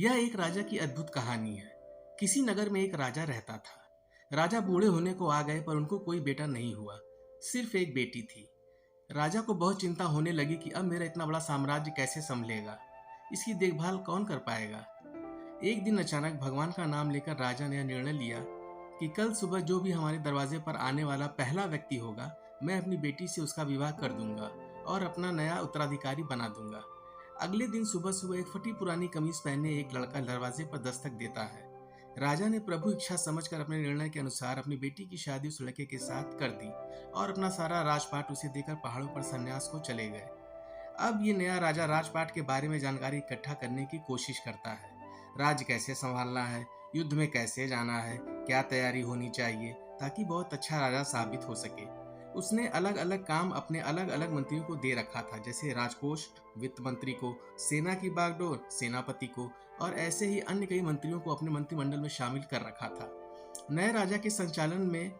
यह एक राजा की अद्भुत कहानी है। किसी नगर में एक राजा रहता था। राजा बूढ़े होने को आ गए पर उनको कोई बेटा नहीं हुआ, सिर्फ एक बेटी थी। राजा को बहुत चिंता होने लगी कि अब मेरा इतना बड़ा साम्राज्य कैसे संभलेगा, इसकी देखभाल कौन कर पाएगा। एक दिन अचानक भगवान का नाम लेकर राजा ने यह निर्णय लिया कि कल सुबह जो भी हमारे दरवाजे पर आने वाला पहला व्यक्ति होगा, मैं अपनी बेटी से उसका विवाह कर दूंगा और अपना नया उत्तराधिकारी बना दूंगा। अगले दिन सुबह सुबह एक फटी पुरानी कमीज पहने एक लड़का दरवाजे पर दस्तक देता है। राजा ने प्रभु इच्छा समझकर अपने निर्णय के अनुसार अपनी बेटी की शादी उस लड़के के साथ कर दी और अपना सारा राजपाट उसे देकर पहाड़ों पर संन्यास को चले गए। अब ये नया राजा राजपाट के बारे में जानकारी इकट्ठा करने की कोशिश करता है। राज्य कैसे संभालना है, युद्ध में कैसे जाना है, क्या तैयारी होनी चाहिए ताकि बहुत अच्छा राजा साबित हो सके। उसने अलग अलग काम अपने अलग अलग मंत्रियों को दे रखा था, जैसे राजकोष वित्त मंत्री को, सेना की बागडोर सेनापति को और ऐसे ही अन्य कई मंत्रियों को अपने मंत्रिमंडल में शामिल कर रखा था। नए राजा के संचालन में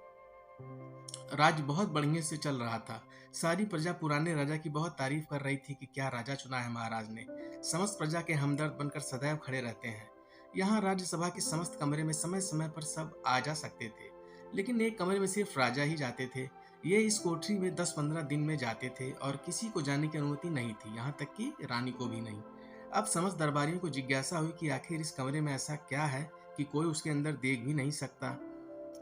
राज्य बहुत बढ़िया से चल रहा था। सारी प्रजा पुराने राजा की बहुत तारीफ कर रही थी कि क्या राजा चुना है महाराज ने। समस्त प्रजा के हमदर्द बनकर सदैव खड़े रहते हैं। यहाँ राज्यसभा के समस्त कमरे में समय समय पर सब आ जा सकते थे, लेकिन एक कमरे में सिर्फ राजा ही जाते थे। ये इस कोठरी में 10-15 दिन में जाते थे और किसी को जाने की अनुमति नहीं थी, यहाँ तक कि रानी को भी नहीं। अब समस्त दरबारियों को जिज्ञासा हुई कि आखिर इस कमरे में ऐसा क्या है कि कोई उसके अंदर देख भी नहीं सकता।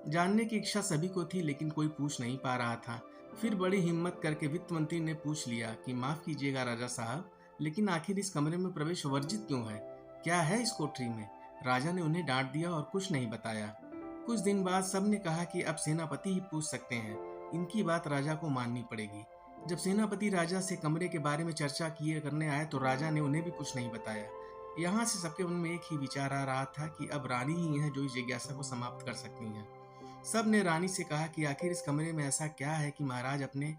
जानने की इच्छा सभी को थी, लेकिन कोई पूछ नहीं पा रहा था। फिर बड़ी हिम्मत करके वित्त मंत्री ने पूछ लिया कि माफ कीजिएगा राजा साहब, लेकिन आखिर इस कमरे में प्रवेश वर्जित क्यों है? क्या है इस कोठरी में? राजा ने उन्हें डांट दिया और कुछ नहीं बताया। कुछ दिन बाद सबने कहा कि अब सेनापति ही पूछ सकते हैं, इनकी बात राजा को माननी पड़ेगी। जब सेनापति राजा से कमरे के बारे में चर्चा किए करने आए तो राजा ने उन्हें भी कुछ नहीं बताया। यहाँ से सबके मन में एक ही विचार आ रहा था कि अब रानी ही है जो इस जिज्ञासा को समाप्त कर सकती हैं। सब ने रानी से कहा कि आखिर इस कमरे में ऐसा क्या है कि महाराज अपने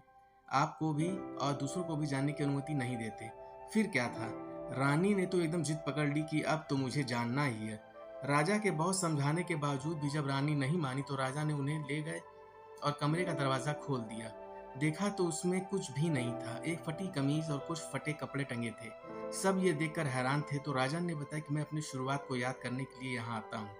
आप को भी और दूसरों को भी जानने की अनुमति नहीं देते। फिर क्या था? रानी ने तो एकदम जिद पकड़ ली कि अब तो मुझे जानना ही है। राजा के बहुत समझाने के बावजूद भी जब रानी नहीं मानी तो राजा ने उन्हें ले गए और कमरे का दरवाजा खोल दिया। देखा तो उसमें कुछ भी नहीं था, एक फटी कमीज और कुछ फटे कपड़े टंगे थे। सब ये देखकर हैरान थे तो राजा ने बताया कि मैं अपनी शुरुआत को याद करने के लिए यहाँ आता हूँ।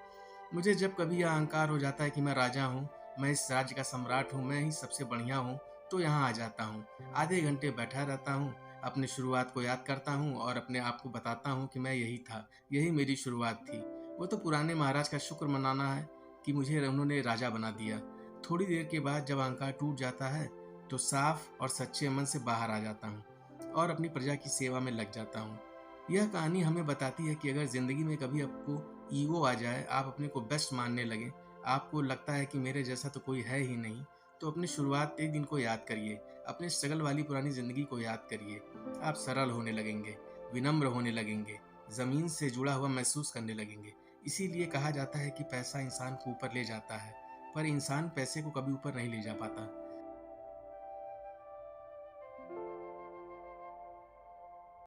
मुझे जब कभी यह अहंकार हो जाता है कि मैं राजा हूँ, मैं इस राज्य का सम्राट हूँ, मैं ही सबसे बढ़िया हूँ, तो यहाँ आ जाता हूँ। आधे घंटे बैठा रहता हूँ, अपनी शुरुआत को याद करता हूँ और अपने आप को बताता हूँ कि मैं यही था, यही मेरी शुरुआत थी। वो तो पुराने महाराज का शुक्र मनाना है कि मुझे उन्होंने राजा बना दिया। थोड़ी देर के बाद जब अहंकार टूट जाता है तो साफ और सच्चे मन से बाहर आ जाता हूँ और अपनी प्रजा की सेवा में लग जाता हूँ। यह कहानी हमें बताती है कि अगर जिंदगी में कभी आपको ईगो आ जाए, आप अपने को बेस्ट मानने लगे, आपको लगता है कि मेरे जैसा तो कोई है ही नहीं, तो अपनी शुरुआत के दिन को याद करिए, अपने स्ट्रगल वाली पुरानी जिंदगी को याद करिए। आप सरल होने लगेंगे, विनम्र होने लगेंगे, जमीन से जुड़ा हुआ महसूस करने लगेंगे। इसीलिए कहा जाता है कि पैसा इंसान को ऊपर ले जाता है, पर इंसान पैसे को कभी ऊपर नहीं ले जा पाता।